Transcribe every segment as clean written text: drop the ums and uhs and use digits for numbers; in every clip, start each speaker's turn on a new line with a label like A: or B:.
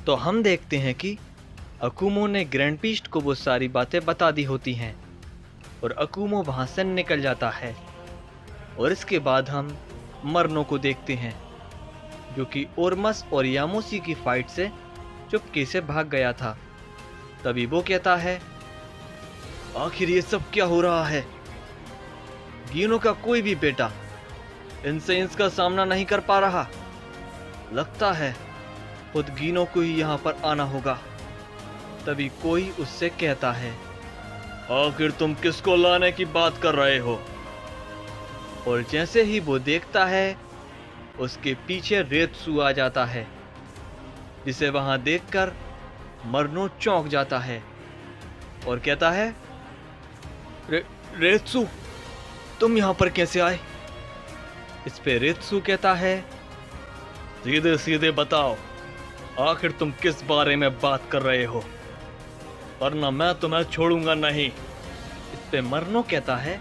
A: तो हम देखते हैं कि अकुमो ने ग्रैंड पीस्ट को वो सारी बातें बता दी होती हैं और अकुमो वहां से निकल जाता है। और इसके बाद हम मरनो को देखते हैं जो कि ओरमस और यामोसी की फाइट से चुपके से भाग गया था। तभी वो कहता है, आखिर ये सब क्या हो रहा है? गीनो का कोई भी बेटा इनसे इसका सामना नहीं कर पा रहा। लगता है खुद गीनो को ही यहाँ पर आना होगा। तभी कोई उससे कहता है, आखिर तुम किसको लाने की बात कर रहे हो? और जैसे ही वो देखता है उसके पीछे रेत्सु आ जाता है, जिसे वहां देखकर मरनो चौंक जाता है और कहता है, रेत्सु तुम यहाँ पर कैसे आए? इस पे रेत्सु कहता है, सीधे सीधे बताओ आखिर तुम किस बारे में बात कर रहे हो, वरना मैं तुम्हें छोड़ूंगा नहीं। इस पे मरनो कहता है,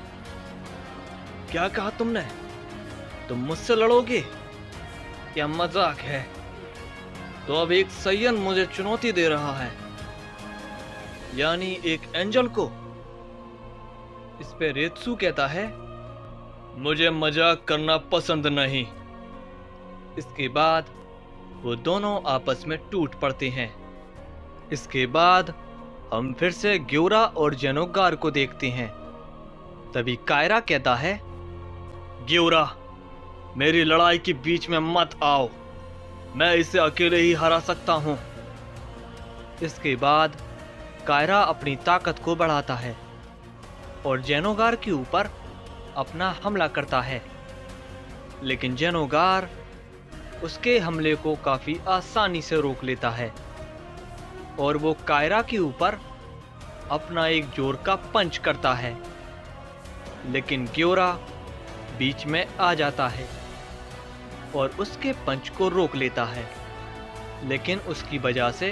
A: क्या कहा तुमने? तुम मुझसे लड़ोगे? क्या मजाक है? तो अब एक सय्यन मुझे चुनौती दे रहा है, यानी एक एंजल को। इस पे रेत्सु कहता है, मुझे मजाक करना पसंद नहीं। इसके बाद वो दोनों आपस में टूट पड़ते हैं। इसके बाद हम फिर से ग्योरा और जेनोगार को देखते हैं। तभी कायरा कहता है, ग्योरा मेरी लड़ाई के बीच में मत आओ, मैं इसे अकेले ही हरा सकता हूं। इसके बाद कायरा अपनी ताकत को बढ़ाता है और जेनोगार के ऊपर अपना हमला करता है, लेकिन जेनोगार उसके हमले को काफी आसानी से रोक लेता है और वो कायरा के ऊपर अपना एक जोर का पंच करता है, लेकिन ग्योरा बीच में आ जाता है और उसके पंच को रोक लेता है, लेकिन उसकी वजह से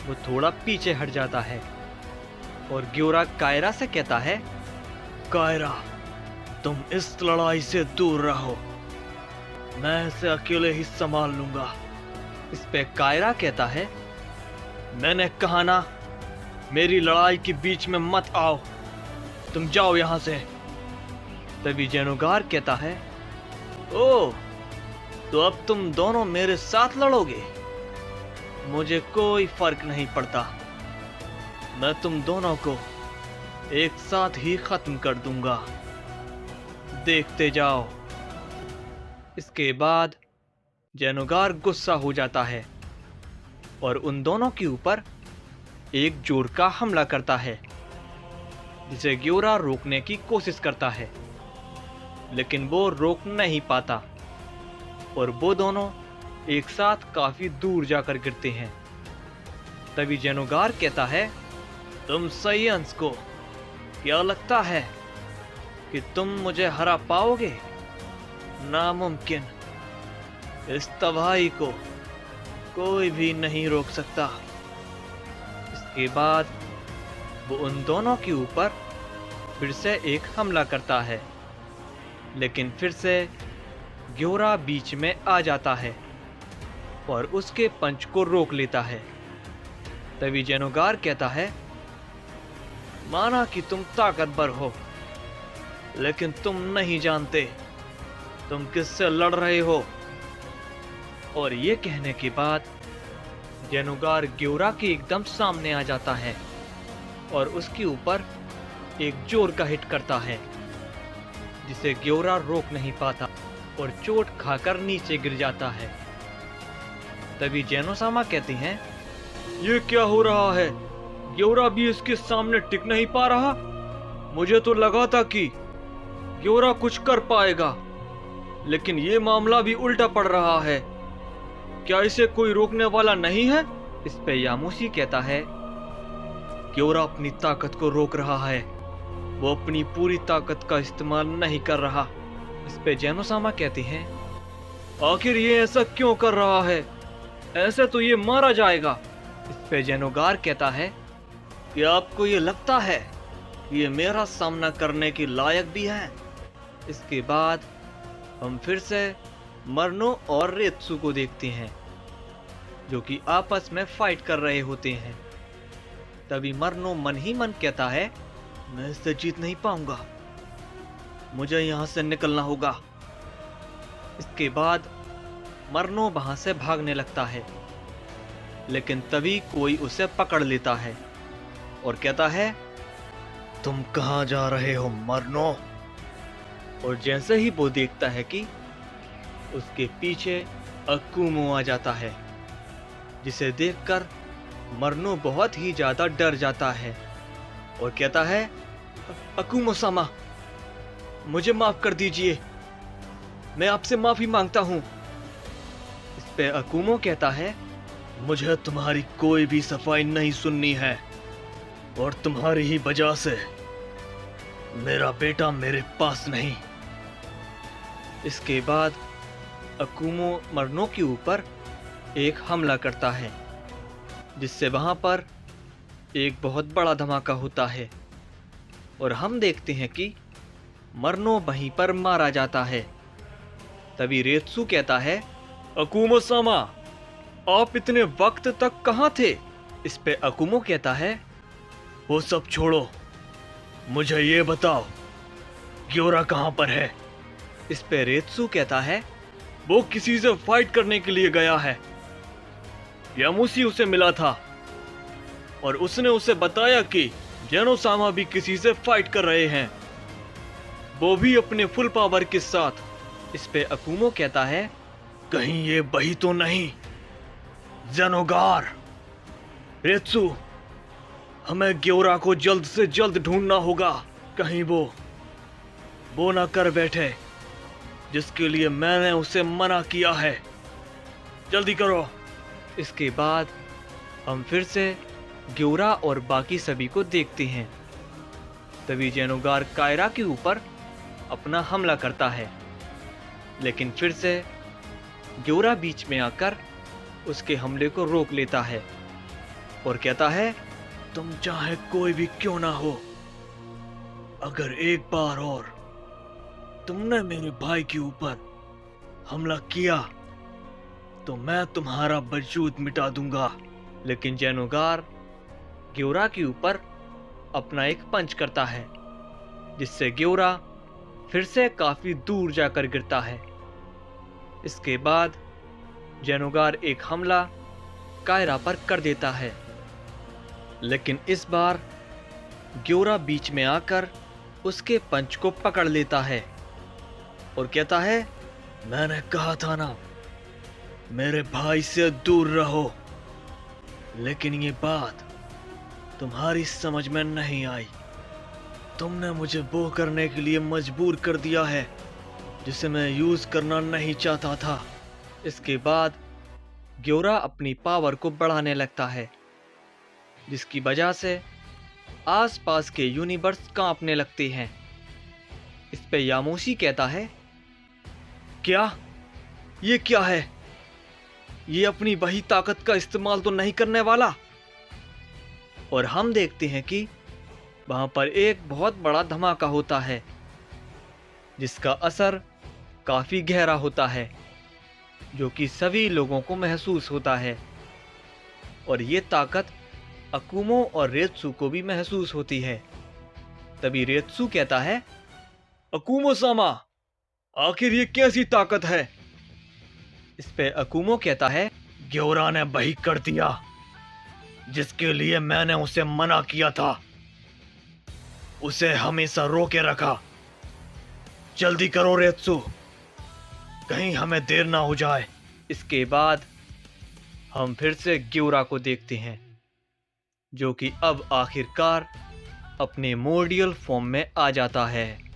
A: वो थोड़ा पीछे हट जाता है और ग्योरा कायरा से कहता है, कायरा तुम इस लड़ाई से दूर रहो, मैं इसे अकेले ही संभाल लूंगा। इस पे कायरा कहता है, मैंने कहा ना, मेरी लड़ाई के बीच में मत आओ, तुम जाओ यहां से। तभी जेनोगार कहता है, ओह तो अब तुम दोनों मेरे साथ लड़ोगे? मुझे कोई फर्क नहीं पड़ता, मैं तुम दोनों को एक साथ ही खत्म कर दूंगा, देखते जाओ। इसके बाद जेनोगार गुस्सा हो जाता है और उन दोनों के ऊपर एक जोर का हमला करता है, जिसे ग्योरा रोकने की कोशिश करता है, लेकिन वो रोक नहीं पाता और वो दोनों एक साथ काफी दूर जाकर गिरते हैं। तभी जेनोगार कहता है, तुम सयंस को क्या लगता है कि तुम मुझे हरा पाओगे? नामुमकिन, इस तबाही को कोई भी नहीं रोक सकता। इसके बाद वो उन दोनों के ऊपर फिर से एक हमला करता है, लेकिन फिर से ग्योरा बीच में आ जाता है और उसके पंच को रोक लेता है। तभी जेनोगार कहता है, माना कि तुम ताकतवर हो, लेकिन तुम नहीं जानते तुम किससे लड़ रहे हो। और ये कहने के बाद जेनोगार ग्योरा के एकदम सामने आ जाता है और उसके ऊपर एक जोर का हिट करता है, जिसे ग्योरा रोक नहीं पाता और चोट खाकर नीचे गिर जाता है। तभी जेनोसामा कहती हैं, ये क्या हो रहा है? ग्योरा भी इसके सामने टिक नहीं पा रहा। मुझे तो लगा था कि ग्योरा कुछ कर पाएगा, लेकिन ये मामला भी उल्टा पड़ रहा है। क्या इसे कोई रोकने वाला नहीं है? इस पे यामोशी कहता है, ग्योरा अपनी ताकत को रोक रहा है, वो अपनी पूरी ताकत का इस्तेमाल नहीं कर रहा। इस पे जेनोसामा कहती हैं, आखिर ये ऐसा क्यों कर रहा है? ऐसे तो ये मारा जाएगा। इस पे जेनोगार कहता है कि आपको ये लगता है कि ये मेरा सामना करने के लायक भी है? इसके बाद हम फिर से मरनो और रेत्सु को देखते हैं। जो कि आपस में फाइट कर रहे होते हैं। तभी मरनो मन ही मन कहता है, मैं इससे जीत नहीं पाऊंगा, मुझे यहां से निकलना होगा। इसके बाद मरनो वहां से भागने लगता है, लेकिन तभी कोई उसे पकड़ लेता है और कहता है, तुम कहां जा रहे हो मरनो? और जैसे ही वो देखता है कि उसके पीछे अकुमो आ जाता है, जिसे देखकर मरनो बहुत ही ज्यादा डर जाता है और कहता है, अकुमो सामा, मुझे माफ कर दीजिए, मैं आपसे माफी मांगता हूं। इस पे अकुमो कहता है, मुझे तुम्हारी कोई भी सफाई नहीं सुननी है, और तुम्हारी ही वजह से मेरा बेटा मेरे पास नहीं। इसके बाद अकुमो मरनो के ऊपर एक हमला करता है, जिससे वहां पर एक बहुत बड़ा धमाका होता है और हम देखते हैं कि मरनो वहीं पर मारा जाता है। तभी रेत्सु कहता है, अकुमो सामा, आप इतने वक्त तक कहां थे? इस पे अकुमो कहता है, वो सब छोड़ो, मुझे ये बताओ ग्योरा कहां पर है? इस पे रेत्सु कहता है, वो किसी से फाइट करने के लिए गया है। यामुसी उसे मिला था और उसने उसे बताया कि जेनो-सामा भी किसी से फाइट कर रहे हैं, वो भी अपने फुल पावर के साथ। इस पे अकुमो कहता है, कहीं ये वही तो नहीं? जेनोगार, रेत्सु, हमें ग्योरा को जल्द से जल्द ढूंढना होगा, कहीं वो ना कर बैठे जिसके लिए मैंने उसे मना किया है, जल्दी करो। इसके बाद हम फिर से ग्योरा और बाकी सभी को देखते हैं। तभी जेनोगार कायरा के ऊपर अपना हमला करता है, लेकिन फिर से ग्योरा बीच में आकर उसके हमले को रोक लेता है और कहता है, तुम चाहे कोई भी क्यों ना हो, अगर एक बार और तुमने मेरे भाई के ऊपर हमला किया तो मैं तुम्हारा वजूद मिटा दूंगा। लेकिन जेनोगार ग्योरा के ऊपर अपना एक पंच करता है, जिससे ग्योरा फिर से काफी दूर जाकर गिरता है। इसके बाद जेनोगार एक हमला कायरा पर कर देता है, लेकिन इस बार ग्योरा बीच में आकर उसके पंच को पकड़ लेता है और कहता है, मैंने कहा था ना, मेरे भाई से दूर रहो। लेकिन ये बात तुम्हारी समझ में नहीं आई, तुमने मुझे वो करने के लिए मजबूर कर दिया है जिसे मैं यूज करना नहीं चाहता था। इसके बाद ग्योरा अपनी पावर को बढ़ाने लगता है, जिसकी वजह से आसपास के यूनिवर्स कांपने लगते हैं। इस पे यामोशी कहता है, क्या ये क्या है? ये अपनी वही ताकत का इस्तेमाल तो नहीं करने वाला? और हम देखते हैं कि वहां पर एक बहुत बड़ा धमाका होता है, जिसका असर काफी गहरा होता है, जो कि सभी लोगों को महसूस होता है। और ये ताकत अकुमो और रेत्सु को भी महसूस होती है। तभी रेत्सु कहता है, अकुमो सामा, आखिर ये कैसी ताकत है? इस पे अकुमो कहता है, ग्योरा ने वही कर दिया जिसके लिए मैंने उसे मना किया था, उसे हमेशा रोके रखा। जल्दी करो रेत्सु, कहीं हमें देर ना हो जाए। इसके बाद हम फिर से ग्योरा को देखते हैं, जो कि अब आखिरकार अपने मोर्डियल फॉर्म में आ जाता है।